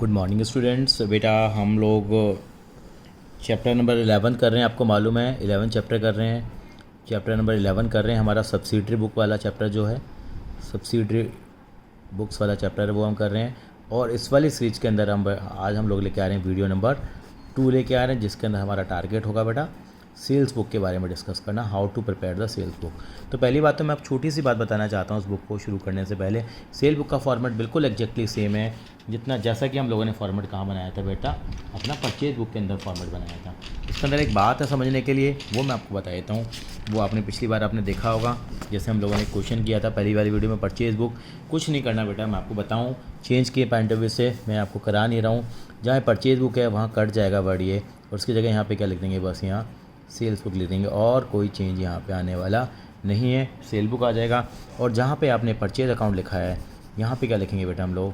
Good morning students. बेटा हम लोग चैप्टर नंबर 11 कर रहे हैं। आपको मालूम है 11 चैप्टर कर रहे हैं। चैप्टर नंबर 11 कर रहे हैं। हमारा सब्सिडरी बुक वाला चैप्टर जो है, सब्सिडरी बुक्स वाला चैप्टर है वो हम कर रहे हैं। और इस वाली सीरीज के अंदर आज हम लोग लेके आ रहे हैं वीडियो नंबर 2 लेके आ रहे हैं, जिसके अंदर हमारा टारगेट होगा बेटा सेल्स बुक के बारे में डिस्कस करना, how to prepare the sales book. तो पहली बात तो मैं आप छोटी सी बात बताना चाहता हूँ उस बुक को शुरू करने से पहले। सेल बुक का फॉर्मेट बिल्कुल एग्जैक्टली सेम है जितना जैसा कि हम लोगों ने फॉर्मेट कहाँ बनाया था बेटा, अपना परचेज बुक के अंदर फॉर्मेट बनाया था। इसके अंदर एक बात है समझने के लिए, वो मैं आपको बता देता हूँ। वो आपने पिछली बार आपने देखा होगा, जैसे हम लोगों ने क्वेश्चन किया था पहली वाली वीडियो में, परचेज बुक कुछ नहीं करना बेटा। मैं आपको बताऊँ चेंज के पॉइंट ऑफ व्यू से मैं आपको करा नहीं रहा हूँ। जहाँ परचेज बुक है वहाँ कट जाएगा वर्ड ये, और उसकी जगह यहाँ पे क्या लिख देंगे, बस यहाँ सेल्स बुक लिख देंगे और कोई चेंज यहाँ पे आने वाला नहीं है। सेल बुक आ जाएगा। और जहाँ पे आपने परचेज अकाउंट लिखा है यहाँ पे क्या लिखेंगे बेटा, हम लोग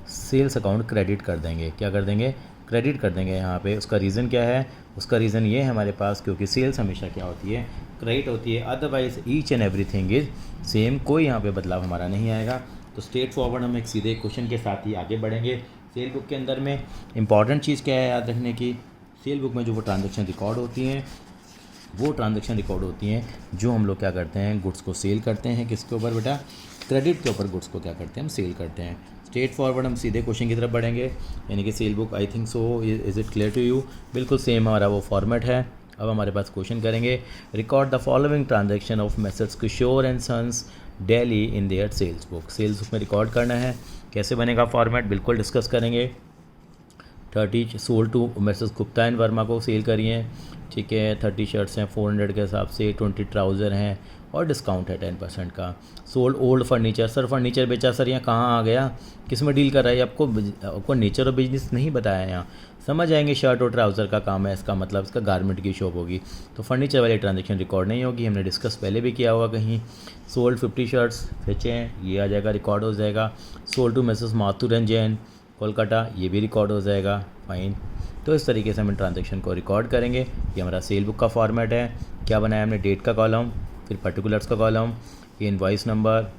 सेल्स अकाउंट क्रेडिट कर देंगे। क्या कर देंगे, क्रेडिट कर देंगे यहाँ पे। उसका रीज़न क्या है, उसका रीज़न ये है हमारे पास, क्योंकि सेल्स हमेशा क्या होती है, क्रेडिट होती है। Otherwise each and everything is same, कोई यहाँ पे बदलाव हमारा नहीं आएगा। तो स्ट्रेट फॉरवर्ड हम एक सीधे क्वेश्चन के साथ ही आगे बढ़ेंगे। सेल बुक के अंदर में इंपॉर्टेंट चीज़ क्या है याद रखने की, सेल बुक में जो वो ट्रांजैक्शन रिकॉर्ड होती हैं, वो ट्रांजैक्शन रिकॉर्ड होती हैं जो हम लोग क्या करते हैं, गुड्स को सेल करते हैं। किसके ऊपर बेटा, क्रेडिट के ऊपर गुड्स को क्या करते हैं, हम सेल करते हैं। स्ट्रेट फॉरवर्ड हम सीधे क्वेश्चन की तरफ बढ़ेंगे, यानी कि sale book I think so is it clear to you. बिल्कुल सेम हमारा वो फॉर्मेट है। अब हमारे पास क्वेश्चन करेंगे, record the following transaction of messrs Kishore and sons daily in their sales book. Sales book में रिकॉर्ड करना है, कैसे बनेगा फॉर्मेट बिल्कुल डिस्कस करेंगे। 30 sold to Mrs Gupta and Verma को सेल करी हैं, ठीक है। 30 शर्ट्स हैं 400 के हिसाब से, 20 ट्राउज़र हैं और डिस्काउंट है 10% का। Sold old furniture, sir furniture बेचा सर, यहाँ कहाँ आ गया, किस में डील कर रहा है, आपको नेचर और बिजनेस नहीं बताया यहाँ, समझ आएंगे। शर्ट और ट्राउज़र का काम है, इसका मतलब इसका गारमेंट की शॉप होगी, तो फर्नीचर वाली ट्रांजेक्शन रिकॉर्ड नहीं होगी। हमने डिस्कस पहले भी किया होगा कहीं। सोल्ड 50 शर्ट्स बेचे हैं, ये आ जाएगा, रिकॉर्ड हो जाएगा। Sold to Mrs Mathur and Jain Kolkata, ये भी रिकॉर्ड हो जाएगा, फाइन। तो इस तरीके से हम ट्रांजैक्शन को रिकॉर्ड करेंगे। ये हमारा सेल बुक का फॉर्मेट है। क्या बनाया हमने, डेट का कॉलम, फिर पर्टिकुलर्स का कॉलम, ये इनवॉइस नंबर,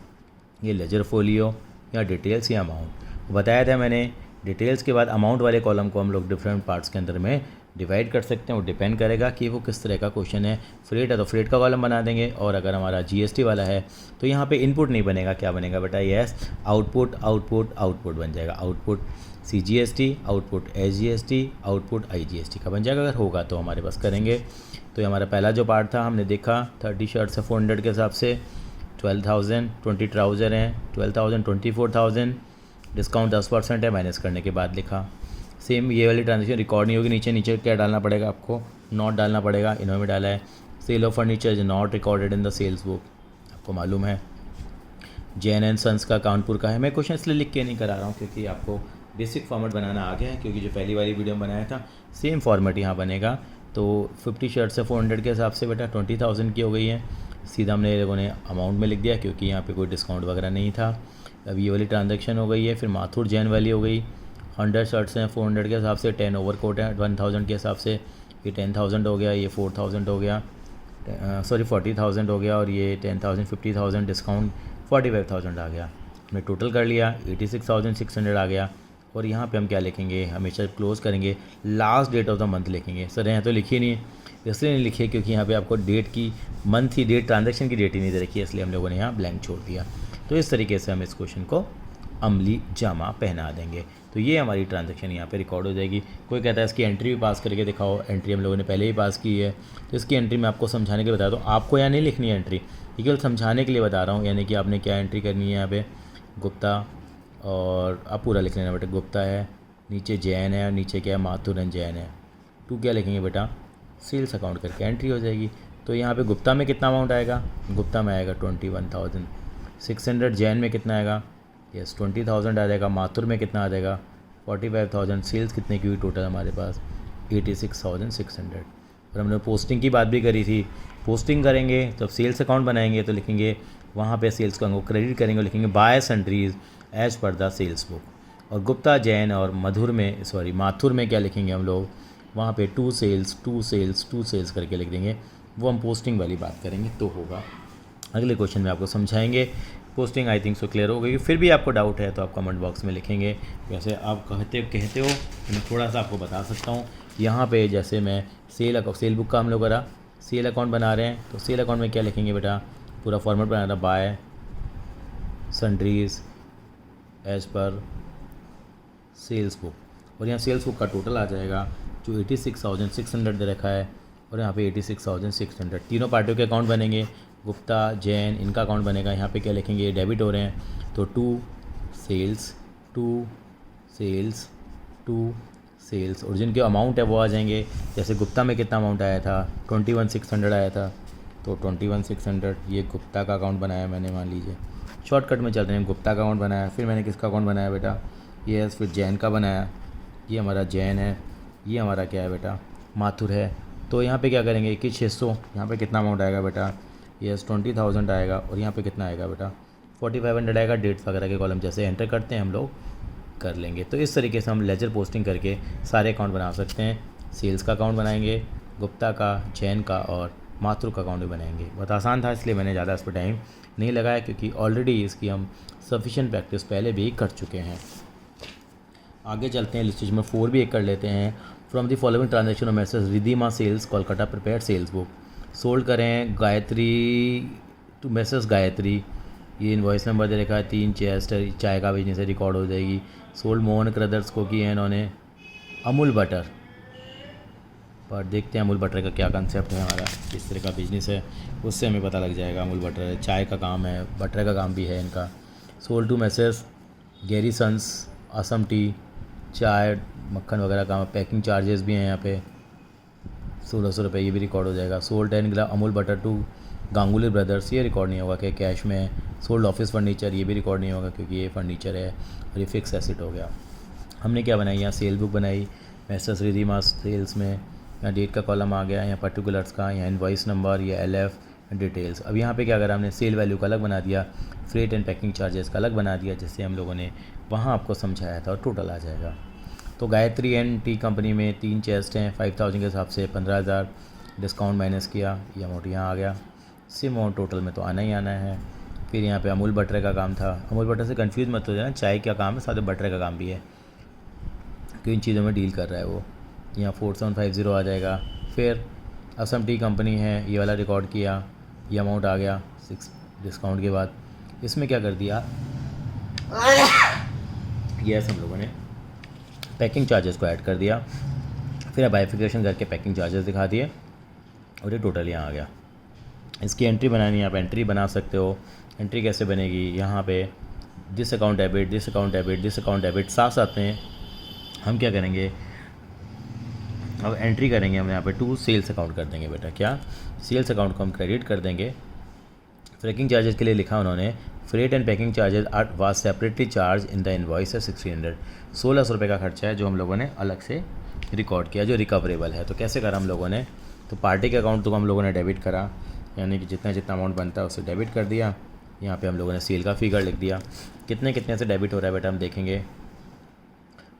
ये लेजर फोलियो, या डिटेल्स या अमाउंट। बताया था मैंने, डिटेल्स के बाद अमाउंट वाले कॉलम को हम लोग डिफरेंट पार्ट्स के अंदर में डिवाइड कर सकते हैं। वो डिपेंड करेगा कि वो किस तरह का क्वेश्चन है। फ्रेट है तो फ्रेट का कॉलम बना देंगे, और अगर हमारा जीएसटी वाला है तो यहाँ पे इनपुट नहीं बनेगा, क्या बनेगा बेटा, यस आउटपुट, आउटपुट आउटपुट बन जाएगा। Output CGST, output SGST, output IGST का बन जाएगा। अगर होगा तो हमारे पास करेंगे। तो ये हमारा पहला जो पार्ट था हमने देखा, 30 शर्ट्स है 400 के हिसाब से, 12,000, 20 ट्राउज़र हैं 12,000, 24,000, डिस्काउंट 10% है, माइनस करने के बाद लिखा। सेम ये वाली ट्रांजेक्शन रिकॉर्ड नहीं होगी। नीचे नीचे क्या डालना पड़ेगा आपको, नॉट डालना पड़ेगा, इन्होंने डाला है। Sale of furniture is not recorded in the sales book, आपको मालूम है। जैन एंड सन्स का कानपुर का है। मैं क्वेश्चन इसलिए लिख के नहीं करा रहा हूँ क्योंकि आपको बेसिक फॉर्मेट बनाना आ गया है, क्योंकि जो पहली वाली वीडियो में बनाया था सेम फॉर्मेट यहाँ बनेगा। तो 50 शर्ट से 400 के हिसाब से बेटा 20,000 की हो गई है। सीधा हमने लोगों ने अमाउंट में लिख दिया क्योंकि यहाँ पे कोई डिस्काउंट वगैरह नहीं था। अब ये वाली ट्रांजैक्शन हो गई है। फिर माथुर जैन वाली हो गई, 100 शर्ट्स हैं 400 के हिसाब से, 10 ओवर कोट है 1000 के हिसाब से, ये 10,000 हो गया, ये 4,000 हो गया, सॉरी 40,000 हो गया, और ये 10,000 50,000 डिस्काउंट 45,000 आ गया। हमने टोटल कर लिया, 86,600 आ गया। और यहाँ पे हम क्या लिखेंगे, हमेशा क्लोज करेंगे, last date of the month लिखेंगे। सर यहाँ तो लिखी नहीं है, इसलिए नहीं लिखी क्योंकि यहाँ पे आपको डेट की, मंथ की डेट, ट्रांजैक्शन की डेट ही नहीं दे रखी है, इसलिए हम लोगों ने यहाँ ब्लैंक छोड़ दिया। तो इस तरीके से हम इस क्वेश्चन को अमली जामा पहना देंगे। तो ये हमारी ट्रांजैक्शन यहाँ पे रिकॉर्ड हो जाएगी। कोई कहता है इसकी एंट्री भी पास करके दिखाओ, एंट्री हम लोगों ने पहले ही पास की है, तो इसकी एंट्री मैं आपको समझाने के लिए बता दूँ। आपको यहाँ नहीं लिखनी है एंट्री, ये केवल समझाने के लिए बता रहा हूँ। यानी कि आपने क्या एंट्री करनी है, यहाँ पे गुप्ता, और आप पूरा लिख लेना बेटा, गुप्ता है, नीचे जैन है, और नीचे क्या है, माथुर एंड जैन है। टू क्या लिखेंगे बेटा, सेल्स अकाउंट करके एंट्री हो जाएगी। तो यहाँ पे गुप्ता में कितना अमाउंट आएगा, गुप्ता में आएगा 21,600, जैन में कितना आएगा, यस 20,000 आ जाएगा, माथुर में कितना आ जाएगा 45,000। सेल्स कितने की हुई टोटल हमारे पास 86,600। और हमने पोस्टिंग की बात भी करी थी, पोस्टिंग करेंगे जब सेल्स अकाउंट बनाएंगे तो लिखेंगे वहाँ पे सेल्स को क्रेडिट करेंगे, लिखेंगे by sundries as per the sales book. और गुप्ता जैन और माथुर में क्या लिखेंगे हम लोग, वहाँ पे टू सेल्स करके लिख देंगे। वो हम पोस्टिंग वाली बात करेंगे तो होगा। अगले क्वेश्चन में आपको समझाएंगे पोस्टिंग आई थिंक सो क्लियर हो गई। फिर भी आपको डाउट है तो आप कमेंट बॉक्स में लिखेंगे। वैसे आप कहते हो तो मैं थोड़ा सा आपको बता सकता हूँ। यहाँ पे जैसे मैं सेल बुक का हम लोग करा, सेल अकाउंट बना रहे हैं, तो सेल अकाउंट में क्या लिखेंगे बेटा, पूरा फॉर्मेट बनाना था, by sundries as per sales book, और यहाँ सेल्स बुक का टोटल आ जाएगा जो 86,600 दे रखा है, और यहाँ पे 86,600 तीनों पार्टियों के अकाउंट बनेंगे। गुप्ता जैन इनका अकाउंट बनेगा। यहाँ पे क्या लिखेंगे, डेबिट हो रहे हैं तो टू सेल्स और जिनके अमाउंट है वो आ जाएंगे। जैसे गुप्ता में कितना अमाउंट आया था, 21,600 आया था, तो 21,600 ये गुप्ता का अकाउंट बनाया मैंने, मान लीजिए शॉर्टकट में चल रहे हैं, गुप्ता का अकाउंट बनाया। फिर मैंने किसका अकाउंट बनाया बेटा, ये फिर जैन का बनाया, ये हमारा जैन है, ये हमारा क्या है बेटा, माथुर है। तो यहाँ पे क्या करेंगे, 21,600, यहाँ पे कितना अमाउंट आएगा बेटा, ये 20,000 आएगा, और यहाँ पे कितना आएगा बेटा 4,500 आएगा। डेट्स वगैरह के कॉलम जैसे एंटर करते हैं हम लोग कर लेंगे। तो इस तरीके से हम लेजर पोस्टिंग करके सारे अकाउंट बना सकते हैं। सेल्स का अकाउंट बनाएंगे, गुप्ता का, जैन का और माथुर का अकाउंट भी बनाएंगे। बहुत आसान था, इसलिए मैंने ज़्यादा इस पर टाइम नहीं लगाया, क्योंकि ऑलरेडी इसकी हम सफिशिएंट प्रैक्टिस पहले भी कर चुके हैं। आगे चलते हैं, स्टेज में 4 भी एक कर लेते हैं। From the following transaction of messrs Ridhima sales Kolkata prepare sales book, sold करें गायत्री टू मैसेज गायत्री, ये इनवॉइस नंबर दे रखा है, 3 चेस्ट चाय का बिजनेस है, रिकॉर्ड हो जाएगी। सोल्ड मोहन ब्रदर्स को की है इन्होंने अमूल बटर, पर देखते हैं अमूल बटर का क्या कंसेप्ट है, हमारा किस तरह का बिजनेस है उससे हमें पता लग जाएगा। अमूल बटर है, चाय का काम है, बटर का काम भी है इनका। Sold to messrs Gary sons Assam tea, चाय मक्खन वगैरह का, पैकिंग चार्जेस भी हैं यहाँ पे 1,600 रुपये, ये भी रिकॉर्ड हो जाएगा। Sold 10 gram Amul butter to Ganguly brothers, ये रिकॉर्ड नहीं होगा कि कैश में है। सोल्ड ऑफिस फर्नीचर, ये भी रिकॉर्ड नहीं होगा क्योंकि ये फर्नीचर है और ये फिक्स एसेट हो गया। हमने क्या बनाई, यहाँ सेल बुक बनाई मैसेज रिधिमा सेल्स में, यहाँ डेट का कॉलम आ गया, यहाँ पर्टिकुलर्स का, यहाँ इनवॉइस नंबर, ये LF डिटेल्स। अब यहाँ पे क्या करा हमने, सेल वैल्यू का अलग बना दिया, फ्रेट एंड पैकिंग चार्जेस का अलग बना दिया, जैसे हम लोगों ने वहाँ आपको समझाया था, और टोटल आ जाएगा। तो गायत्री एंड टी कंपनी में 3 चेस्ट हैं, 5,000 के हिसाब से 15,000 डिस्काउंट माइनस किया, ये अमाउंट यहाँ आ गया। सेम अमाउंट टोटल में तो आना ही आना है। फिर यहाँ पे अमूल बटर का काम था, अमूल बटर से कंफ्यूज मत हो जाना, चाय का काम है साथ में बटर का काम भी है, क्योंकि इन चीज़ों में डील कर रहा है वो। यहाँ 4750 आ जाएगा। फिर असम टी कंपनी है, ये वाला रिकॉर्ड किया, ये अमाउंट आ गया 6 डिस्काउंट के बाद। इसमें क्या कर दिया, यस हम लोगों ने पैकिंग चार्जेस को ऐड कर दिया, फिर बाइफिकेशन करके पैकिंग चार्जेस दिखा दिए, और ये टोटल यहाँ आ गया। इसकी एंट्री बनानी है, आप एंट्री बना सकते हो। एंट्री कैसे बनेगी, यहाँ पे this account debit, this account debit, this account debit, साथ साथ में हम क्या करेंगे, अब एंट्री करेंगे हम यहाँ पे टू सेल्स अकाउंट कर देंगे बेटा, क्या सेल्स अकाउंट को हम क्रेडिट कर देंगे। पैकिंग चार्जेस के लिए लिखा उन्होंने, freight and packing charges are was separately charged in the invoice है 1600, 1,600 रुपये का खर्चा है जो हम लोगों ने अलग से रिकॉर्ड किया, जो रिकवरेबल है। तो कैसे करा हम लोगों ने, तो पार्टी के अकाउंट तो हम लोगों ने डेबिट करा, यानी कि जितना जितना अमाउंट बनता है उसे डेबिट कर दिया। यहाँ पे हम लोगों ने सेल का फिगर लिख दिया, कितने कितने से डेबिट हो रहा है बेटा हम देखेंगे।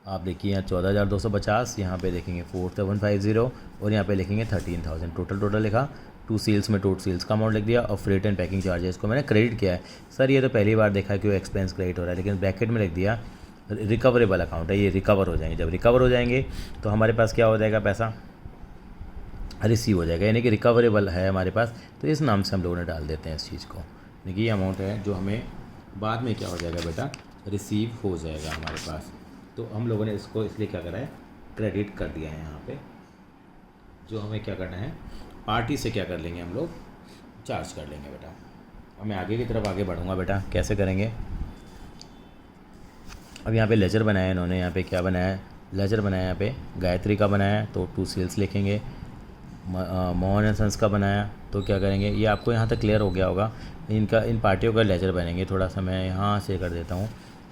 आप देखिए यहाँ 14,250, यहाँ पे देखेंगे 4,750, और यहाँ पे लिखेंगे 13,000। टोटल लिखा, टू सेल्स में टोटल सेल्स का अमाउंट लिख दिया, और फ्रेट एंड पैकिंग चार्जेस को मैंने क्रेडिट किया है। सर ये तो पहली बार देखा कि वो एक्सपेंस क्रेडिट हो रहा है, लेकिन ब्रैकेट में लिख दिया रिकवरेबल अकाउंट है, ये रिकवर हो जाएंगे। जब रिकवर हो जाएंगे तो हमारे पास क्या हो जाएगा, पैसा रिसीव हो जाएगा, यानी कि रिकवरेबल है हमारे पास, तो इस नाम से हम लोगों ने डाल देते हैं इस चीज़ को। देखिए ये अमाउंट है जो हमें बाद में क्या हो जाएगा बेटा, रिसीव हो जाएगा हमारे पास। तो हम लोगों ने इसको इसलिए क्या करा है, क्रेडिट कर दिया है यहाँ पे। जो हमें क्या करना है, पार्टी से क्या कर लेंगे हम लोग, चार्ज कर लेंगे बेटा। अब मैं आगे की तरफ आगे बढ़ूँगा बेटा, कैसे करेंगे। अब यहाँ पे लेजर बनाया इन्होंने, यहाँ पे क्या बनाया है, लेजर बनाया यहाँ पे गायत्री का बनाया, तो टू सेल्स लिखेंगे। मोहन एंड सन्स का बनाया, तो क्या करेंगे, ये आपको यहाँ तक क्लियर हो गया होगा। इन पार्टियों का लेजर बनेंगे। थोड़ा सा मैं यहाँ से कर देता हूँ,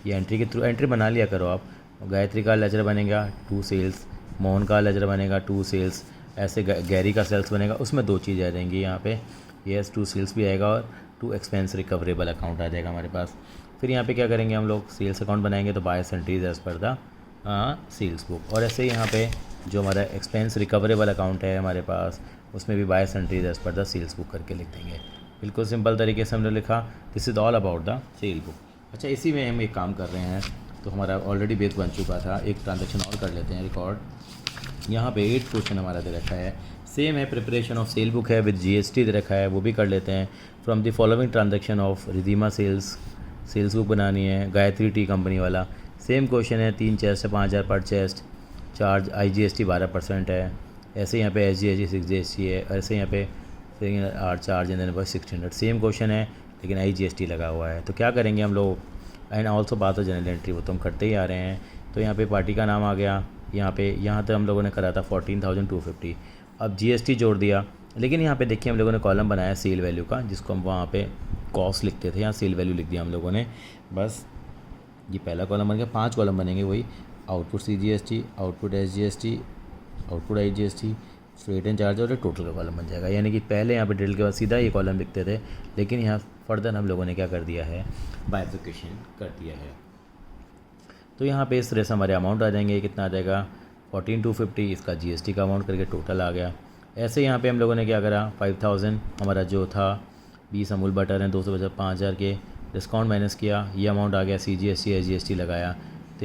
ये एंट्री के थ्रू एंट्री बना लिया करो आप। गायत्री का लेजर बनेगा 2 सेल्स, मोहन का लेजर बनेगा 2 सेल्स, ऐसे गैरी का सेल्स बनेगा, उसमें 2 चीज़ें आ जाएंगी यहाँ पे, यस 2 सेल्स भी आएगा और 2 एक्सपेंस रिकवरेबल अकाउंट आ जाएगा हमारे पास। फिर यहाँ पे क्या करेंगे हम लोग, सेल्स अकाउंट बनाएंगे, तो by sundries as per the sales book. और ऐसे ही यहाँ पे जो हमारा एक्सपेंस रिकवरेबल अकाउंट है हमारे पास, उसमें भी by sundries as per the sales book करके लिख देंगे। बिल्कुल सिंपल तरीके से हमने लिखा this is all about the sale book. अच्छा, इसी में हम एक काम कर रहे हैं, तो हमारा ऑलरेडी बेस बन चुका था, एक ट्रांजैक्शन और कर लेते हैं रिकॉर्ड। यहाँ पे 8 क्वेश्चन हमारा दे रखा है, सेम है, प्रिपरेशन ऑफ सेल बुक है विद जीएसटी दे रखा है, वो भी कर लेते हैं। From the following transaction of Ridhima sales book बनानी है, गायत्री टी कंपनी वाला। सेम क्वेश्चन है, 3 चेस्ट है, 5,000 पर चेस्ट, चार्ज IGST 12% है। ऐसे यहाँ पे SGST 6GST है, ऐसे यहाँ पे are charge and then 1600। Same question है लेकिन IGST लगा हुआ है। तो क्या करेंगे हम लोग, एंड ऑल्सो बात है जनरल एंट्री, वो तो हम करते ही आ रहे हैं। तो यहाँ पे पार्टी का नाम आ गया, यहाँ तक हम लोगों ने करा था 14,250। अब GST जोड़ दिया, लेकिन यहाँ पे देखिए हम लोगों ने कॉलम बनाया सेल वैल्यू का, जिसको हम वहाँ पे कॉस्ट लिखते थे, यहाँ सेल वैल्यू लिख दिया हम लोगों ने। बस ये पहला कॉलम बन गया, 5 कॉलम बनेंगे वही, output CGST, output SGST, output IGST, freight and charge, और टोटल का कॉलम बन जाएगा। यानी कि पहले यहाँ पे डिटेल के बाद सीधा ये कॉलम लिखते थे, लेकिन यहाँ फर्दर हम लोगों ने क्या कर दिया है, बाइफिकेशन कर दिया है। तो यहाँ पे इस तरह से हमारे अमाउंट आ जाएंगे, कितना आ जाएगा 14,250, इसका GST का अमाउंट करके टोटल आ गया। ऐसे यहाँ पे हम लोगों ने क्या करा, 5,000 हमारा जो था 20 अमूल बटर हैं, 250 5,000 के डिस्काउंट माइनस किया, ये अमाउंट आ गया, CGST SGST लगाया,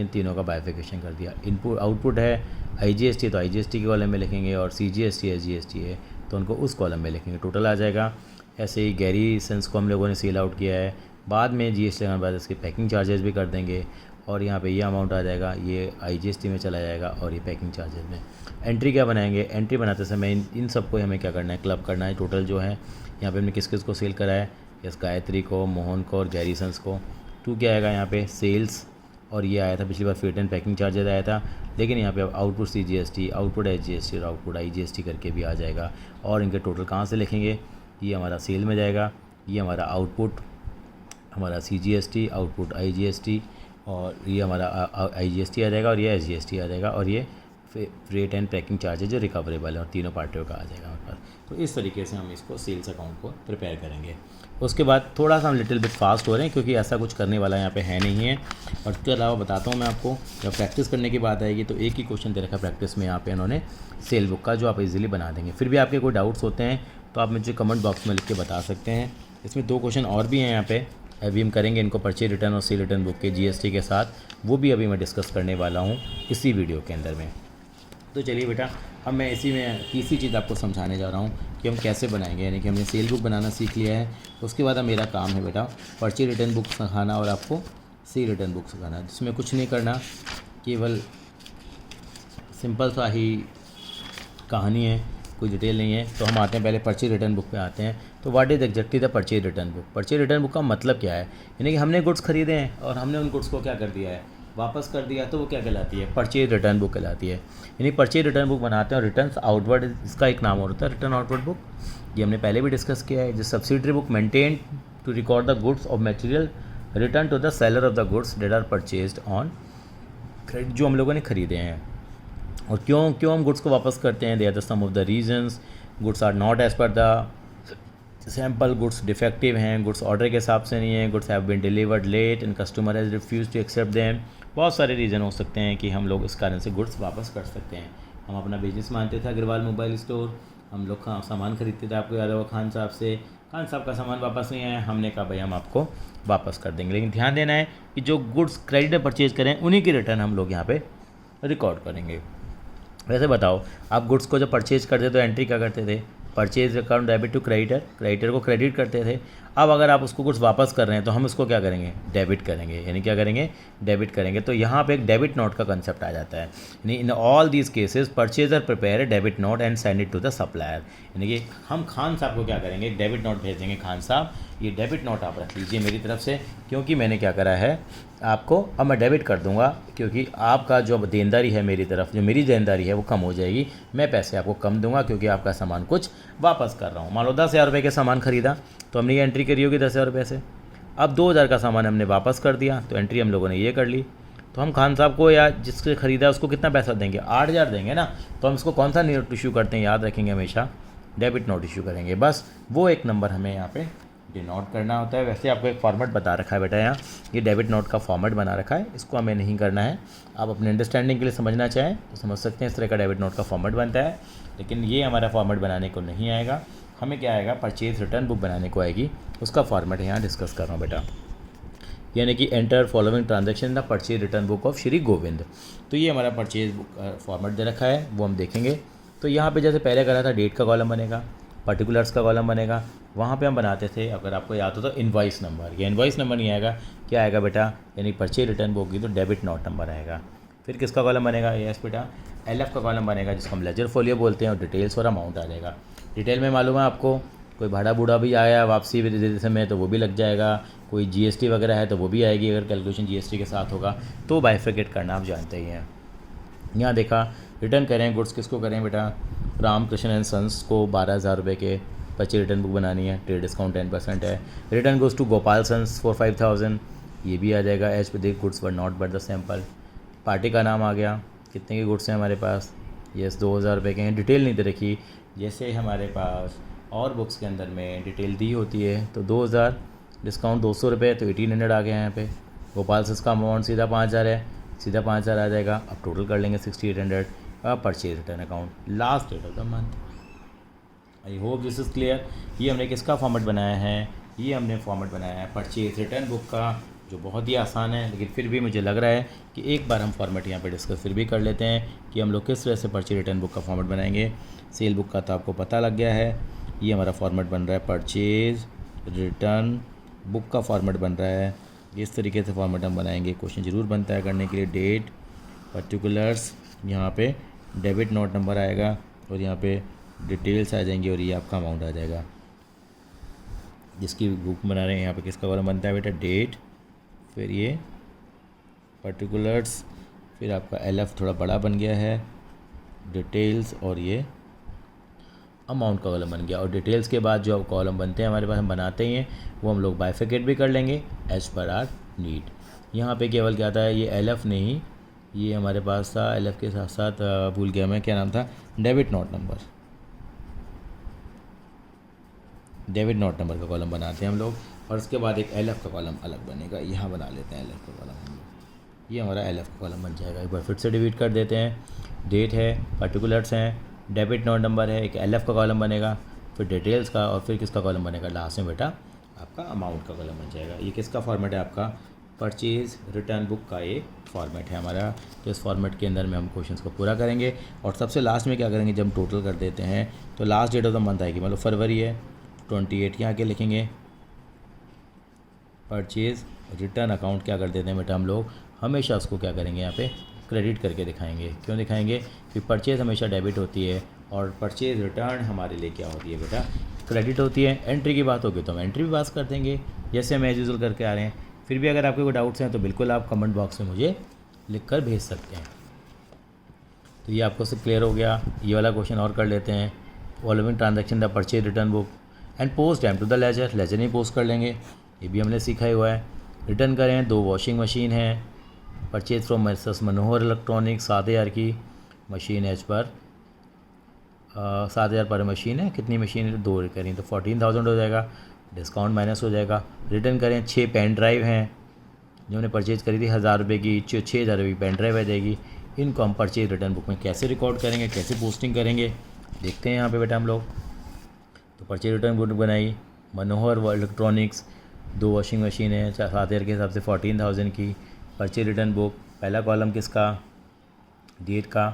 तीनों का बाइफिकेशन कर दिया। इनपुट आउटपुट है IGST, तो IGST के कॉलम में लिखेंगे, और CGST SGST है तो उनको उस कॉलम में लिखेंगे, टोटल आ जाएगा। ऐसे ही गैरी सेंस को हम लोगों ने सेल आउट किया है, बाद में GST लगाने के बाद इसके पैकिंग चार्जेस भी कर देंगे, और यहाँ पे ये अमाउंट आ जाएगा, ये IGST में चला जाएगा और ये पैकिंग चार्जेस में। एंट्री क्या बनाएंगे, एंट्री बनाते समय इन सबको हमें क्या करना है, क्लब करना है। टोटल जो है यहाँ पे हमने किस किस को सेल करा है, यस गायत्री को, मोहन को और गैरी सेंस को। 2 क्या आएगा यहाँ पे, सेल्स, और ये आया था पिछली बार फ्रेट एंड पैकिंग चार्जेस आया था, लेकिन यहाँ पे अब आउटपुट CGST, आउटपुट SGST और आउटपुट IGST करके भी आ जाएगा। और इनके टोटल कहाँ से लिखेंगे, ये हमारा सेल में जाएगा, ये हमारा आउटपुट हमारा CGST, आउटपुट IGST, और ये हमारा IGST आ जाएगा, और ये SGST आ जाएगा, और ये फ्रेट एंड पैकिंग चार्जेज जो रिकवरेबल है, और तीनों पार्टियों का आ जाएगा हमारे पास। तो इस तरीके से हम इसको सेल्स अकाउंट को प्रिपेयर करेंगे। उसके बाद थोड़ा सा हम लिटिल बिट फास्ट हो रहे हैं, क्योंकि ऐसा कुछ करने वाला यहाँ पे है नहीं है। और उसके अलावा बताता हूँ मैं आपको, जब प्रैक्टिस करने की बात आएगी तो एक ही क्वेश्चन दे रखा है प्रैक्टिस में यहाँ पे इन्होंने सेल बुक का, जो आप इजीली बना देंगे। फिर भी आपके कोई डाउट्स होते हैं तो आप मुझे कमेंट बॉक्स में लिख के बता सकते हैं। इसमें 2 क्वेश्चन और भी हैं यहाँ पे, अभी हम करेंगे इनको, परचेज रिटर्न और सेल रिटर्न बुक के GST के साथ, वो भी अभी मैं डिस्कस करने वाला हूँ इसी वीडियो के अंदर में। तो चलिए बेटा, अब मैं इसी में तीसरी चीज़ आपको समझाने जा रहा हूँ कि हम कैसे बनाएंगे। यानी कि हमने सेल बुक बनाना सीख लिया है, उसके बाद अब मेरा काम है बेटा परचेज रिटर्न बुक सिखाना और आपको सेल रिटर्न बुक सिखाना, जिसमें कुछ नहीं करना, केवल सिंपल सा ही कहानी है, कोई डिटेल नहीं है। तो हम आते हैं पहले परचेज रिटर्न बुक पे आते हैं। तो what is exactly the purchase return book. Purchase return book का मतलब क्या है, यानी कि हमने गुड्स खरीदे हैं और हमने उन गुड्स को क्या कर दिया है, वापस कर दिया, तो वो क्या कहलाती है, परचेज रिटर्न बुक कहलाती है। यानी परचेज रिटर्न बुक बनाते हैं, और रिटर्न्स आउटवर्ड इसका एक नाम और होता है, रिटर्न आउटवर्ड बुक। ये हमने पहले भी डिस्कस किया है। जो subsidiary book maintain to record the goods of material return to the seller of the goods that are purchased on credit, जो हम लोगों ने खरीदे हैं। और क्यों हम गुड्स को वापस करते हैं, they are the some of the reasons. Goods are not as per the sample, goods defective हैं, गुड्स ऑर्डर के हिसाब से नहीं है, goods have been delivered late and customer has refuse to accept them. बहुत सारे रीज़न हो सकते हैं कि हम लोग इस कारण से गुड्स वापस कर सकते हैं। हम अपना बिजनेस मानते थे अग्रवाल मोबाइल स्टोर, हम लोग सामान खरीदते थे, आपको याद होगा खान साहब से, खान साहब का सामान वापस नहीं आया, हमने कहा भाई हम आपको वापस कर देंगे। लेकिन ध्यान देना है कि जो गुड्स क्रेडिट में परचेज करें उन्हीं की रिटर्न हम लोग यहाँ पे रिकॉर्ड करेंगे। वैसे बताओ, आप गुड्स को जब परचेज करते तो एंट्री क्या करते थे, purchase account debit to creditor, creditor को क्रेडिट करते थे। अब अगर आप उसको गुड्स वापस कर रहे हैं तो हम उसको क्या करेंगे, डेबिट करेंगे। यानी क्या करेंगे, डेबिट करेंगे। तो यहाँ पे एक डेबिट नोट का कंसेप्ट आ जाता है। यानी in all these cases purchaser prepare a debit note and send it to the supplier. यानी कि हम खान साहब को क्या करेंगे, एक डेबिट नोट भेज देंगे, खान साहब ये डेबिट नोट आप रख लीजिए मेरी तरफ से, क्योंकि मैंने क्या करा है आपको, अब मैं डेबिट कर दूंगा, क्योंकि आपका जो देनदारी है मेरी तरफ, जो मेरी देनदारी है वो कम हो जाएगी, मैं पैसे आपको कम दूंगा क्योंकि आपका सामान कुछ वापस कर रहा हूँ। मान लो 10,000 रुपये के सामान खरीदा तो हमने ये एंट्री करी होगी 10,000 रुपये से। अब 2,000 का सामान हमने वापस कर दिया तो एंट्री हम लोगों ने ये कर ली। तो हम खान साहब को या जिससे ख़रीदा उसको कितना पैसा देंगे, 8,000 देंगे ना। तो हम इसको कौन सा नोट इशू करते हैं, याद रखेंगे हमेशा, डेबिट नोट इशू करेंगे। बस वो एक नंबर हमें यहाँ पे डिनोट करना होता है। वैसे आपको एक फॉर्मेट बता रखा है बेटा, यहाँ ये डेबिट नोट का फॉर्मेट बना रखा है, इसको हमें नहीं करना है। आप अपने अंडरस्टैंडिंग के लिए समझना चाहें तो समझ सकते हैं, इस तरह का डेबिट नोट का फॉर्मेट बनता है। लेकिन ये हमारा फॉर्मेट बनाने को नहीं आएगा, हमें क्या आएगा, परचेज रिटर्न बुक बनाने को आएगी, उसका फॉर्मेट यहाँ डिस्कस कर रहा हूँ बेटा। यानी कि enter following transaction the purchase return book of Shri Govind. तो ये हमारा परचेज बुक का फॉर्मेट दे रखा है, वो हम देखेंगे। तो यहाँ पे जैसे पहले करा था, डेट का कॉलम बनेगा, पर्टिकुलर्स का कॉलम बनेगा। वहाँ पे हम बनाते थे, अगर आपको याद हो तो, इनवॉइस नंबर। ये इनवॉइस नंबर नहीं आएगा, क्या आएगा बेटा, यानी परचेज रिटर्न बुक की तो डेबिट नोट नंबर आएगा। फिर किसका कॉलम बनेगा, यस बेटा, LF का कॉलम बनेगा, जिसको हम लेजर फोलियो बोलते हैं, और डिटेल्स और अमाउंट आ जाएगा। डिटेल में मालूम है आपको, कोई भाड़ा बूढ़ा भी आया वापसी देते समय तो वो भी लग जाएगा, कोई GST वगैरह है तो वो भी आएगी, अगर कैलकुलेशन GST के साथ होगा तो बाइफिकेट करना आप जानते ही हैं। यहाँ देखा, रिटर्न करें गुड्स किसको करें बेटा, रामकृष्ण एंड सन्स को 12,000 रुपये के परचेज रिटर्न बुक बनानी है, ट्रेड डिस्काउंट 10% है। Return goes to Gopal sons for 5,000, ये भी आ जाएगा। एज पे देख goods were not but the sample. Party का नाम आ गया, कितने के गुड्स हैं हमारे पास, यस 2,000 रुपये के हैं। डिटेल नहीं दे रखी, जैसे हमारे पास और बुक्स के अंदर में डिटेल दी होती है, तो 2,000 डिस्काउंट 200 रुपये, तो 1,800 आ गया यहाँ पे। गोपाल सन्स का अमाउंट सीधा 5,000 है, सीधा 5,000 आ जाएगा। अब टोटल कर लेंगे 6,800। Purchase return account, last date of the month. I hope this is clear. ये हमने किसका फॉर्मेट बनाया है, ये हमने फॉर्मेट बनाया है परचेज रिटर्न बुक का, जो बहुत ही आसान है। लेकिन फिर भी मुझे लग रहा है कि एक बार हम फॉर्मेट यहाँ पे डिस्कस फिर भी कर लेते हैं कि हम लोग किस तरह से परचेज रिटर्न बुक का फॉर्मेट बनाएंगे। सेल बुक का तो आपको पता लग गया है, ये हमारा फॉर्मेट बन रहा है, परचेज रिटर्न बुक का फॉर्मेट बन रहा है। इस तरीके से फॉर्मेट हम बनाएंगे, क्वेश्चन ज़रूर बनता है करने के लिए। डेट, पर्टिकुलर्स, यहाँ पे डेबिट नोट नंबर आएगा, और यहाँ पे डिटेल्स आ जाएंगी, और ये आपका अमाउंट आ जाएगा। जिसकी बुक बना रहे हैं, यहाँ पे किसका कॉलम बनता है बेटा, डेट, फिर ये पर्टिकुलर्स, फिर आपका LF थोड़ा बड़ा बन गया है, डिटेल्स, और ये अमाउंट का कॉलम बन गया। और डिटेल्स के बाद जो कॉलम बनते हैं हमारे पास, हम बनाते ही हैं, वो हम लोग बाइफिकेट भी कर लेंगे एज पर आर नीड। यहाँ पे केवल क्या था, ये LF नहीं, ये हमारे पास था LF के साथ साथ, भूल गया मैं क्या नाम था, debit note number. Debit note number का कॉलम बनाते हैं हम लोग, और उसके बाद एक LF का कॉलम अलग बनेगा, यहाँ बना लेते हैं LF का कॉलम हम लोग। ये हमारा LF का कॉलम बन जाएगा। एक बार फिर से डिलीट कर देते हैं। डेट है, पर्टिकुलर्स हैं, डेबिट नोट नंबर है, एक LF का कॉलम बनेगा, फिर डिटेल्स का, और फिर किसका कॉलम बनेगा, लास्ट में बेटा आपका अमाउंट का कॉलम बन जाएगा। ये किसका फॉर्मेट है, आपका परचेज रिटर्न बुक का ये फॉर्मेट है हमारा। तो इस फॉर्मेट के अंदर में हम क्वेश्चंस को पूरा करेंगे, और सबसे लास्ट में क्या करेंगे, जब हम टोटल कर देते हैं तो last date of the month आएगी, मतलब फरवरी है, 28 यहाँ के लिखेंगे। परचेज रिटर्न अकाउंट क्या कर देते हैं बेटा, हम लोग हमेशा उसको क्या करेंगे, यहाँ पे क्रेडिट करके दिखाएंगे। क्यों दिखाएंगे, कि परचेज़ हमेशा डेबिट होती है, और परचेज़ रिटर्न हमारे लिए क्या होती है बेटा, क्रेडिट होती है। एंट्री की बात होगी तो हम एंट्री भी पास कर देंगे, जैसे हम एज यूजुअल करके आ रहे हैं। फिर भी अगर आपके कोई डाउट्स हैं तो बिल्कुल आप कमेंट बॉक्स में मुझे लिख कर भेज सकते हैं। तो ये आपको सब क्लियर हो गया। ये वाला क्वेश्चन और कर लेते हैं। Following transaction the purchase return book and post them to the ledger, ledger नहीं पोस्ट कर लेंगे, ये भी हमने सीखा ही हुआ है। रिटर्न करें, 2 वॉशिंग मशीन है, purchase from Mrs Manohar electronics, 7,000 की मशीन एज पर 7,000 पर मशीन है। कितनी मशीन है, 2 करें तो 14,000 हो जाएगा, डिस्काउंट माइनस हो जाएगा। रिटर्न करें, 6 पेन ड्राइव हैं जो हमने परचेज़ करी थी 1,000 रुपये की, 6,000 रुपये की पेन ड्राइव आ जाएगी। इनको हम परचेज रिटर्न बुक में कैसे रिकॉर्ड करेंगे, कैसे पोस्टिंग करेंगे, देखते हैं यहाँ पे बेटा हम लोग। तो परचेज रिटर्न बुक बनाई, मनोहर इलेक्ट्रॉनिक्स, 2 वॉशिंग मशीन है, 7,000 के हिसाब से 14,000 की। परचेज रिटर्न बुक, पहला कॉलम किसका, डेट का,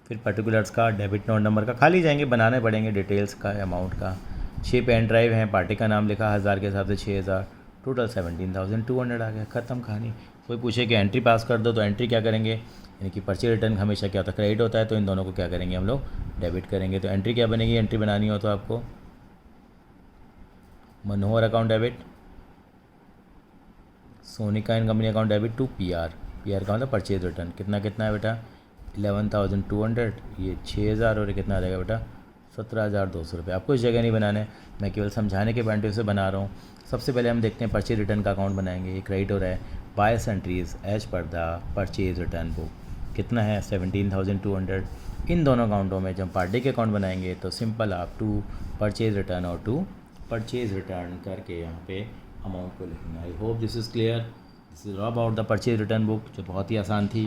फिर पर्टिकुलर्स का, डेबिट नोट नंबर का, खाली जाएंगे, बनाने पड़ेंगे, डिटेल्स का, अमाउंट का। 6 पेन ड्राइव हैं, पार्टी का नाम लिखा, 1,000 के हिसाब से 6,000, टोटल 17,200 आ गया, ख़त्म कहानी। कोई पूछे कि एंट्री पास कर दो, तो एंट्री क्या करेंगे, यानी कि परचेज रिटर्न हमेशा क्या होता है, क्रेडिट होता है, तो इन दोनों को क्या करेंगे हम लोग, डेबिट करेंगे। तो एंट्री क्या बनेगी, एंट्री बनानी हो तो आपको Manohar account debit, Sonika and company account debit to PR का मतलब परचेज रिटर्न। कितना कितना है बेटा, 11,200, ये 6,000, और ये कितना आ जाएगा बेटा, 17,200 रुपये। आपको इस जगह नहीं बनाना है, मैं केवल समझाने के पॉइंट ऑफ व्यू से बना रहा हूँ। सबसे पहले हम देखते हैं परचेज रिटर्न का अकाउंट बनाएंगे। ये क्रेडिट हो रहा है, by sundries as per the purchase return book, कितना है 17,200। इन दोनों अकाउंटों में जब पार्टी के अकाउंट बनाएंगे तो सिंपल आप टू परचेज रिटर्न और टू परचेज रिटर्न करके यहाँ पे अमाउंट को लिखेंगे। आई hope this is clear. This is about the purchase return book, जो बहुत ही आसान थी,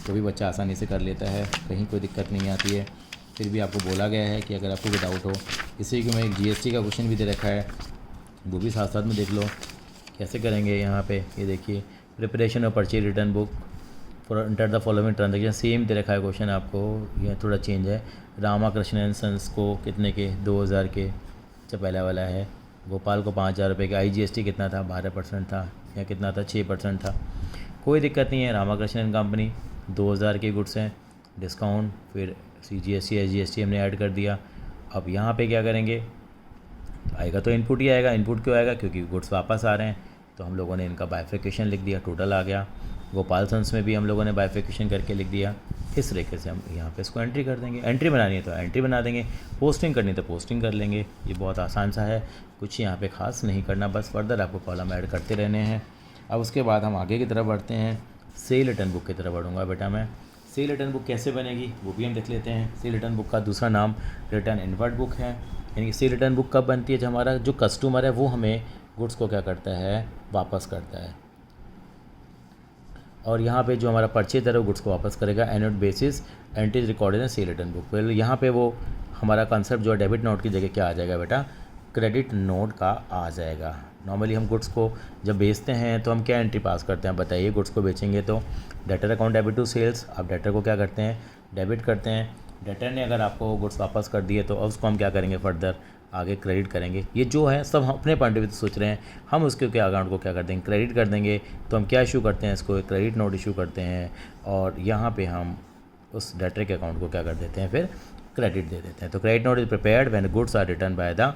तो भी बच्चा आसानी से कर लेता है, कहीं कोई दिक्कत नहीं आती है। फिर भी आपको बोला गया है कि अगर आपको कोई डाउट हो इसी के में एक जीएसटी का क्वेश्चन भी दे रखा है, वो भी साथ साथ में देख लो कैसे करेंगे। यहाँ पे ये देखिए, preparation of purchase return book for enter the following transaction, same दे रखा है क्वेश्चन आपको, ये थोड़ा चेंज है। रामाकृष्ण एंड सन्स को कितने के, 2000 के, जो पहला वाला है। गोपाल को 5000 रुपये का। IGST कितना था, 12% था, या कितना था, 6% था। कोई दिक्कत नहीं है। रामाकृष्ण एंड कंपनी 2000 के गुड्स हैं, डिस्काउंट, फिर CGST SGST हमने ऐड कर दिया। अब यहाँ पे क्या करेंगे, आएगा तो इनपुट ही आएगा। इनपुट क्यों आएगा, क्योंकि गुड्स वापस आ रहे हैं, तो हम लोगों ने इनका बाइफिकेशन लिख दिया, टोटल आ गया। गोपाल सन्स में भी हम लोगों ने बाइफिकेशन करके लिख दिया। इस तरीके से हम यहाँ पे इसको एंट्री कर देंगे। एंट्री बनानी है तो एंट्री बना देंगे, पोस्टिंग करनी है तो पोस्टिंग कर लेंगे। ये बहुत आसान सा है, कुछ यहाँ पे खास नहीं करना, बस फर्दर आपको कॉलम ऐड करते रहने हैं। अब उसके बाद हम आगे की तरफ बढ़ते हैं, सेल रिटर्न बुक की तरफ बढ़ूँगा बेटा मैं। सेल रिटर्न बुक कैसे बनेगी वो भी हम देख लेते हैं। सेल रिटर्न बुक का दूसरा नाम रिटर्न इनवर्ट बुक है। यानी कि सेल रिटर्न बुक कब बनती है, जब हमारा जो कस्टमर है वो हमें गुड्स को क्या करता है, वापस करता है। और यहाँ पे जो हमारा परचेजर है वो गुड्स को वापस करेगा। Annual basis entries recorded in cell return book. पहले यहाँ पे वो हमारा कंसेप्ट जो है डेबिट नोट की जगह क्या आ जाएगा बेटा, क्रेडिट नोट का आ जाएगा। नॉर्मली हम गुड्स को जब बेचते हैं तो हम क्या एंट्री पास करते हैं, बताइए। गुड्स को बेचेंगे तो debtor account debit to sales. अब डेटर को क्या करते हैं, डेबिट करते हैं। डेटर ने अगर आपको गुड्स वापस कर दिए तो अब उसको हम क्या करेंगे, फर्दर आगे क्रेडिट करेंगे। ये जो है सब हम अपने पॉइंट ऑफ व्यू से सोच रहे हैं, हम उसके क्या अकाउंट को क्या कर देंगे, क्रेडिट कर देंगे। तो हम क्या इशू करते हैं, इसको क्रेडिट नोट इशू करते हैं, और यहाँ पे हम उस डेटर के अकाउंट को क्या कर देते हैं, फिर क्रेडिट दे देते हैं। तो credit note is prepared when goods are return by the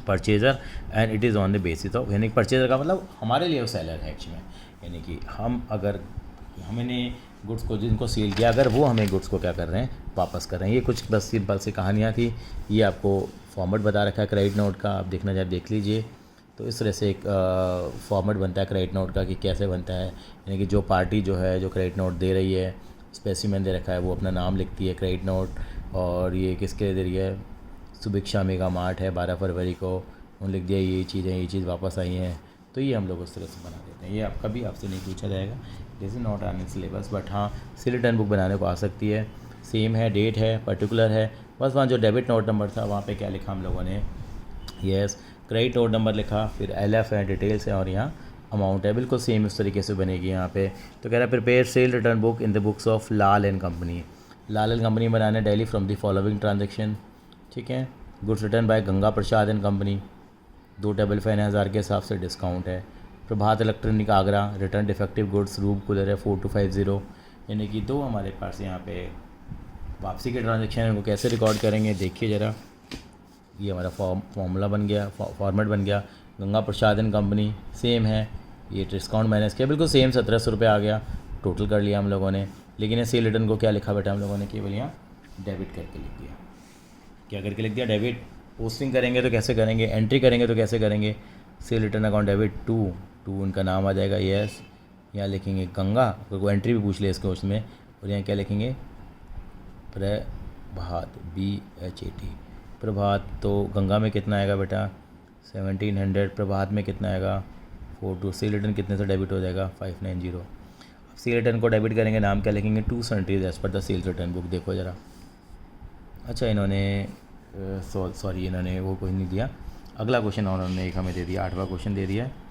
purchaser and it is on the basis of, यानी परचेजर का मतलब हमारे लिए वो सेलर है एक्चुअली में। यानी कि हम अगर हमने गुड्स को जिनको सेल किया, अगर वो हमें गुड्स को क्या कर रहे हैं, वापस कर रहे हैं। ये कुछ बस सिंपल सी कहानियाँ थी। ये आपको फॉर्मेट बता रखा है क्रेडिट नोट का, आप देखना चाहे देख लीजिए। तो इस तरह से एक फॉर्मेट बनता है क्रेडिट नोट का कि कैसे बनता है। यानी कि जो पार्टी जो है जो क्रेडिट नोट दे रही है, स्पेसिमेन दे रखा है, वो अपना नाम लिखती है क्रेडिट नोट, और ये किसके दे रही है, सुभिक्षा मेगा मार्ट है, 12 फरवरी को उन्होंने लिख दिया ये चीज़ वापस आई हैं। तो ये हम लोग उस तरह से बना देते हैं। ये आप कभी आपसे नहीं पूछा जाएगा, this is not on in syllabus, but हाँ सेल रिटर्न बुक बनाने को आ सकती है। सेम है, डेट है, पर्टिकुलर है, बस वहाँ जो डेबिट नोट नंबर था वहाँ पे क्या लिखा हम लोगों ने, यस क्रेडिट नोट नंबर लिखा, फिर LF है, डिटेल्स है, और यहाँ अमाउंट है। बिल्कुल सेम इस तरीके से बनेगी यहाँ पे। तो कह रहा है prepare sale return book in the books of Lal and company. Lal and company बनाना daily from the following transaction, ठीक है। Goods return by Ganga Prasad and company, 2 table fan 1000 के हिसाब से डिस्काउंट है। Prabhat electronic Agra, return defective goods, room cooler है 4250। यानी कि दो हमारे पास यहाँ पे वापसी के ट्रांजेक्शन है, उनको कैसे रिकॉर्ड करेंगे देखिए ज़रा। ये हमारा फॉर्मूला बन गया, फॉर्मेट बन गया। Ganga Prasad and company same है, ये डिस्काउंट माइनस किया, बिल्कुल सेम 1700 रुपये आ गया, टोटल कर लिया हम लोगों ने। लेकिन ये सेल रिटर्न को क्या लिखा बेटा हम लोगों ने, केवल यहाँ डेबिट करके लिख दिया। क्या करके लिख दिया, डेबिट। पोस्टिंग करेंगे तो कैसे करेंगे, एंट्री करेंगे तो कैसे करेंगे, sale return account debit to उनका नाम आ जाएगा, यस। यहाँ लिखेंगे गंगा, अगर कोई एंट्री भी पूछ ले इसको उसमें, और यहाँ क्या लिखेंगे, प्रभात, BHAT, प्रभात। तो गंगा में कितना आएगा बेटा 1700, प्रभात में कितना आएगा 42। सेल रिटर्न कितने से डेबिट हो जाएगा 590। अब सेल रिटर्न को डेबिट करेंगे, नाम क्या लिखेंगे, 2 sundries as per the sales return book. देखो ज़रा, अच्छा इन्होंने सॉरी इन्होंने वो कोई नहीं दिया। अगला क्वेश्चन उन्होंने एक हमें दे दिया, 8वां क्वेश्चन दे दिया है।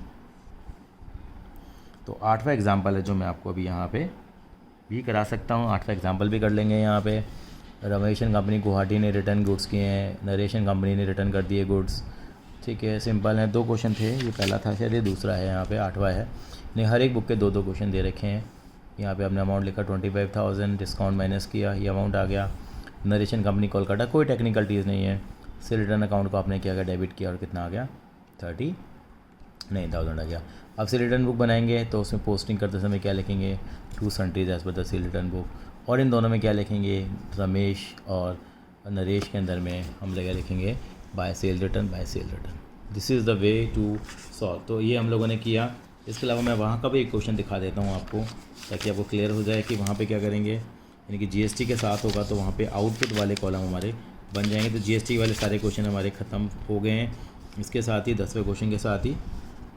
तो 8वां एग्जाम्पल है जो मैं आपको अभी यहाँ पे भी करा सकता हूँ। 8वां एग्जाम्पल भी कर लेंगे यहाँ पे। रमेश एंड कंपनी गुवाहाटी ने रिटर्न गुड्स किए हैं, नरेश एंड कंपनी ने रिटर्न कर दिए गुड्स, ठीक है। सिंपल है, 2 क्वेश्चन थे, ये पहला था शायद, ये दूसरा है, यहाँ पे 8वां है। नहीं, हर एक बुक के 2-2 क्वेश्चन दे रखे हैं। यहाँ पे हमने अमाउंट लिखा 25,000, डिस्काउंट माइनस किया, ये अमाउंट आ गया। नरेश एंड कंपनी कोलकाता, कोई टेक्निकल चीज़ नहीं है। सेल रिटर्न अकाउंट को आपने क्या किया, डेबिट किया, और कितना आ गया 30,000 आ गया। अब सेल रिटर्न बुक बनाएंगे तो उसमें पोस्टिंग करते समय क्या लिखेंगे, 2 sundries as per the sale return book. और इन दोनों में क्या लिखेंगे, रमेश और नरेश के अंदर में हम क्या लिखेंगे, by sale return, by sale return. This is the way to solve. तो ये हम लोगों ने किया। इसके अलावा मैं वहाँ का भी एक क्वेश्चन दिखा देता हूँ आपको, ताकि आपको क्लियर हो जाए कि वहाँ पे क्या करेंगे। यानी कि GST के साथ होगा तो वहाँ पे आउटपुट वाले कॉलम हमारे बन जाएंगे। तो GST वाले सारे क्वेश्चन हमारे ख़त्म हो गए हैं। इसके साथ ही 10वें क्वेश्चन के साथ ही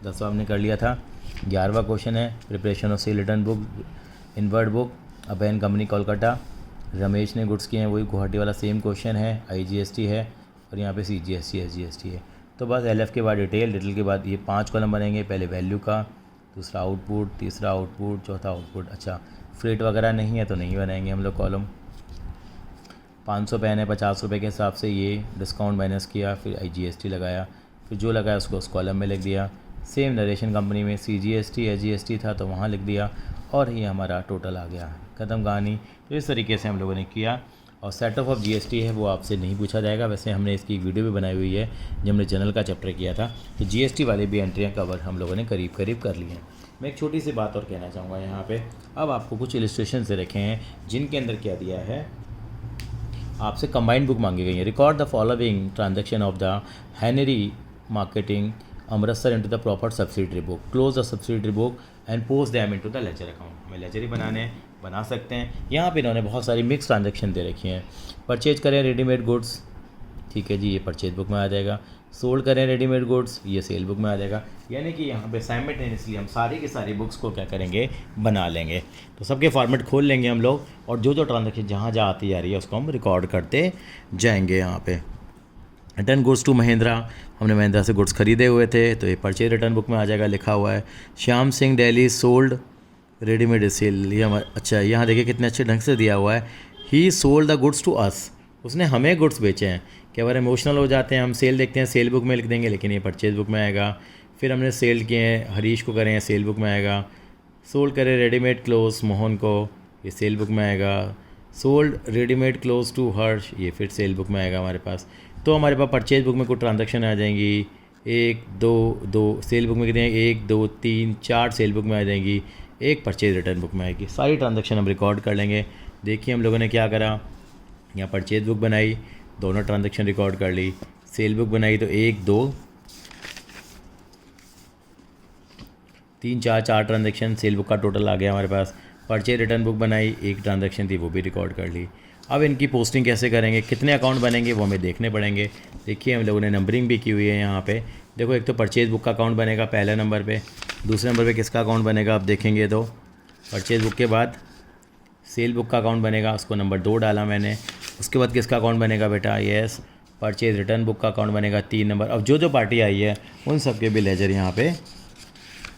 10वां हमने कर लिया था। 11वां क्वेश्चन है preparation of sale return book, inward book, अबैन कंपनी कोलकाता, रमेश ने गुड्स किए हैं, वही गुवाहाटी वाला सेम क्वेश्चन है। IGST है, और यहाँ पे CGST SGST है। तो बस LF के बाद डिटेल के बाद ये 5 कॉलम बनेंगे, पहले वैल्यू का, दूसरा आउटपुट, तीसरा आउटपुट, चौथा आउटपुट। अच्छा फ्रेट वगैरह नहीं है तो नहीं बनाएंगे हम लोग कॉलम। 500 पेन है, 50 रुपये के हिसाब से ये डिस्काउंट माइनस किया, फिर GST लगाया, फिर जो लगाया उसको उस कॉलम में लिख दिया। सेम नरेशन कंपनी में CGST SGST था तो वहाँ लिख दिया, और ये हमारा टोटल आ गया, ख़त्म कहानी। तो इस तरीके से हम लोगों ने किया। और सेट ऑफ GST है वो आपसे नहीं पूछा जाएगा, वैसे हमने इसकी एक वीडियो भी बनाई हुई है जब हमने जनरल का चैप्टर किया था, तो GST वाली भी एंट्रियाँ कवर हम लोगों ने करीब करीब कर ली हैं। मैं एक छोटी सी बात और कहना चाहूँगा यहाँ पे, अब आपको कुछ इलस्ट्रेशन से रखे हैं जिनके अंदर क्या दिया है, आपसे कंबाइंड बुक मांगी गई है। Record the following transaction of the Henry marketing Amritsar into the proper subsidiary book, close the subsidiary book and post them into the ledger account. हमें लेजर ही बना सकते हैं। यहाँ पे इन्होंने बहुत सारी मिक्स ट्रांजैक्शन दे रखी हैं। परचेज करें रेडीमेड गुड्स, ठीक है जी, ये परचेज बुक में आ जाएगा। सोल्ड करें रेडीमेड गुड्स, ये सेल बुक में आ जाएगा। यानी कि यहाँ पे साइमल्टेनियसली हम सारी की सारी बुक्स को क्या करेंगे, बना लेंगे। तो सबके फॉर्मेट खोल लेंगे हम लोग, और जो ट्रांजैक्शन जहाँ आती जा रही है उसको हम रिकॉर्ड करते जाएंगे। यहाँ पे रिटर्न गुड्स टू महिंद्रा, हमने महिंद्रा से गुड्स खरीदे हुए थे तो ये परचेज रिटर्न बुक में आ जाएगा, लिखा हुआ है। Shyam Singh Delhi sold readymade sale, ये हमारा, अच्छा यहाँ देखिए कितने अच्छे ढंग से दिया हुआ है। He sold the goods to us, उसने हमें गुड्स बेचे हैं। कई बार इमोशनल हो जाते हैं, हम सेल देखते हैं सेल बुक में लिख देंगे, लेकिन ये परचेज बुक में आएगा। फिर हमने सेल किए हैं, हरीश को करें सेल बुक में आएगा। सोल्ड करें रेडीमेड क्लोथ्स मोहन को, ये सेल बुक में आएगा। सोल्ड रेडीमेड क्लोथ्स टू हर्ष, ये फिर सेल बुक में आएगा हमारे पास। तो हमारे पास परचेज बुक में कुछ ट्रांजैक्शन आ जाएंगी, 1 2 सेल बुक में कितने हैं, 1 2 3 4 सेल बुक में आ जाएंगी, एक परचेज रिटर्न बुक में आएगी। सारी ट्रांजैक्शन हम रिकॉर्ड कर लेंगे। देखिए हम लोगों ने क्या करा, यहाँ परचेज बुक बनाई, दोनों ट्रांजैक्शन रिकॉर्ड कर ली। सेल बुक बनाई तो 1 2 3 4 ट्रांजैक्शन, सेल बुक का टोटल आ गया हमारे पास। परचेज रिटर्न बुक बनाई, एक ट्रांजैक्शन थी वो भी रिकॉर्ड कर ली। अब इनकी पोस्टिंग कैसे करेंगे, कितने अकाउंट बनेंगे वो हमें देखने पड़ेंगे। देखिए हम लोगों ने नंबरिंग भी की हुई है यहाँ पे। देखो एक तो परचेज बुक का अकाउंट बनेगा पहले नंबर पे, दूसरे नंबर पे किसका अकाउंट बनेगा आप देखेंगे तो परचेज बुक के बाद सेल बुक का अकाउंट बनेगा, उसको नंबर 2 डाला मैंने। उसके बाद किसका अकाउंट बनेगा बेटा, यस परचेज रिटर्न बुक का अकाउंट बनेगा 3 नंबर। अब जो पार्टी आई है उन सब के भी लेजर यहाँ पे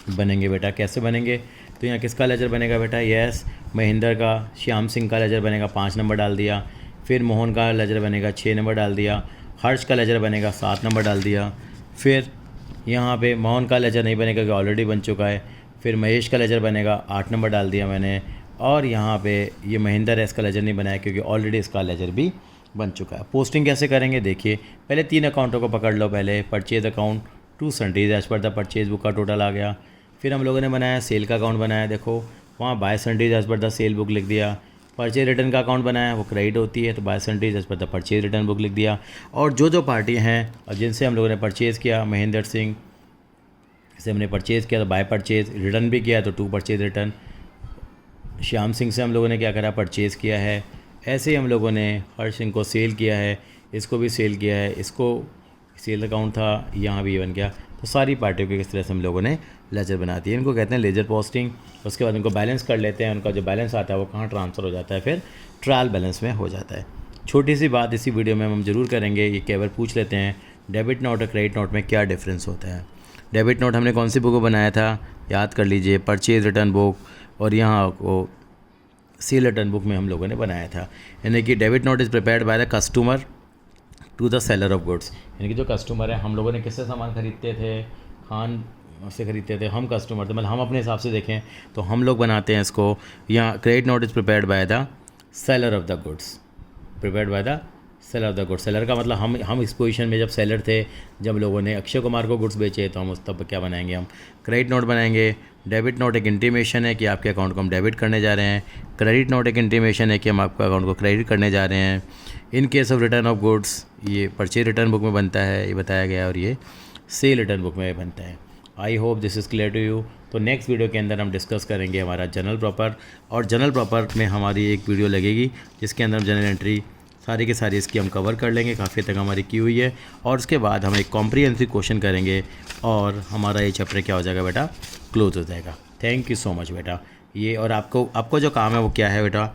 बनेंगे बेटा। कैसे बनेंगे, तो यहाँ किसका लेजर बनेगा बेटा, यस महेंद्र का। श्याम सिंह का लेजर बनेगा 5 नंबर डाल दिया। फिर मोहन का लेजर बनेगा 6 नंबर डाल दिया। हर्ष का लेजर बनेगा 7 नंबर डाल दिया। फिर यहाँ पे मोहन का लेजर नहीं बनेगा क्योंकि ऑलरेडी बन चुका है। फिर महेश का लेजर बनेगा 8 नंबर डाल दिया मैंने। और यहाँ पे ये महेंद्र है, इसका लेजर नहीं बनाया क्योंकि ऑलरेडी इसका लेजर भी बन चुका है। पोस्टिंग कैसे करेंगे, देखिए पहले 3 अकाउंटों को पकड़ लो। पहले purchase account 2 sundries as per the purchase book का टोटल आ गया। फिर हम लोगों ने बनाया सेल का अकाउंट बनाया, देखो वहाँ by sundries as per the sale book लिख दिया। परचेज रिटर्न का अकाउंट बनाया, वो क्रेडिट होती है तो by sundries as per the purchase return book लिख दिया। और जो पार्टी हैं और जिनसे हम लोगों ने परचेज़ किया, महेंद्र सिंह से हमने परचेज़ किया तो बाय परचेज, रिटर्न भी किया तो 2 परचेज रिटर्न। श्याम सिंह से हम लोगों ने क्या करा, परचेज़ किया है। ऐसे ही हम लोगों ने हर्ष सिंह को सेल किया है, इसको भी सेल किया है, इसको सेल अकाउंट था, यहाँ भी बन गया। तो सारी पार्टियों के किस तरह से हम लोगों ने लेजर बनाती है, इनको कहते हैं लेजर पोस्टिंग। उसके बाद उनको बैलेंस कर लेते हैं, उनका जो बैलेंस आता है वो कहाँ ट्रांसफ़र हो जाता है, फिर ट्रायल बैलेंस में हो जाता है। छोटी सी बात इसी वीडियो में हम ज़रूर करेंगे, ये कई बार पूछ लेते हैं डेबिट नोट और क्रेडिट नोट में क्या डिफरेंस होता है। डेबिट नोट हमने कौन सी बुक को बनाया था, याद कर लीजिए, परचेज रिटर्न बुक, और यहाँ वो सेल रिटर्न बुक में हम लोगों ने बनाया था। यानी कि debit note is prepared by the customer to the seller of goods, यानी कि जो कस्टमर है, हम लोगों ने किससे सामान खरीदते थे, खान से खरीदते थे, हम कस्टमर थे, मतलब हम अपने हिसाब से देखें तो हम लोग बनाते हैं इसको। यहाँ credit note is prepared by the seller of the goods, prepared by the seller of the goods. Seller का मतलब हम इस पोजीशन में जब सेलर थे, जब लोगों ने अक्षय कुमार को गुड्स बेचे तो हम उस तब क्या बनाएंगे, हम क्रेडिट नोट बनाएंगे। डेबिट नोट एक इंटीमेशन है कि आपके अकाउंट को हम डेबिट करने जा रहे हैं। क्रेडिट नोट एक इंटीमेशन है कि हम आपके अकाउंट को क्रेडिट करने जा रहे हैं। In case of return of goods, ये परचेज रिटर्न बुक में बनता है, ये बताया गया है, और ये सेल रिटर्न बुक में बनता है। I hope this is clear to you. तो नेक्स्ट वीडियो के अंदर हम डिस्कस करेंगे हमारा जनरल प्रॉपर, और जनरल प्रॉपर में हमारी एक वीडियो लगेगी जिसके अंदर हम जनरल एंट्री सारी की सारी इसकी हम कवर कर लेंगे, काफ़ी तक हमारी की हुई है। और उसके बाद हम एक कॉम्प्रिहेंसिव क्वेश्चन करेंगे और हमारा ये चैप्टर क्या हो जाएगा बेटा, क्लोज हो जाएगा। थैंक यू सो मच बेटा। ये और आपको जो काम है वो क्या है बेटा,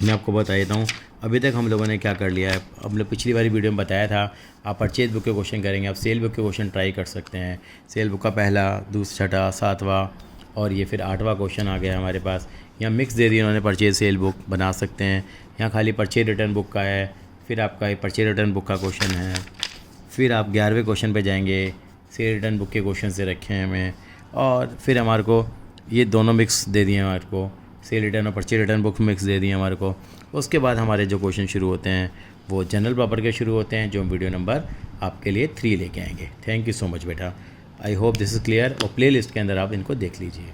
मैं आपको बता देता हूँ अभी तक हम लोगों ने क्या कर लिया है। हम लोग पिछली वाली वीडियो में बताया था आप परचेज बुक के क्वेश्चन करेंगे, आप सेल बुक के क्वेश्चन ट्राई कर सकते हैं। सेल बुक का पहला, दूसरा, छठा, सातवां और ये फिर 8वां क्वेश्चन आ गया हमारे पास। यहाँ मिक्स दे दिया उन्होंने, परचेज सेल बुक बना सकते हैं। यहाँ खाली परचेज रिटर्न बुक का है, फिर आपका ये परचेज रिटर्न बुक का क्वेश्चन है, फिर आप 11वें क्वेश्चन पे जाएंगे, सेल रिटर्न बुक के क्वेश्चन से रखे हैं हमें, और फिर हमारे को ये दोनों मिक्स दे दिए हमारे को, सेल रिटर्न और परचेज रिटर्न बुक मिक्स दे दिए हमारे को। उसके बाद हमारे जो क्वेश्चन शुरू होते हैं वो जनरल प्रॉपर के शुरू होते हैं, जो हम वीडियो नंबर आपके लिए 3 लेके आएंगे। थैंक यू सो मच बेटा, आई होप दिस इज़ क्लियर। और प्ले लिस्ट के अंदर आप इनको देख लीजिए।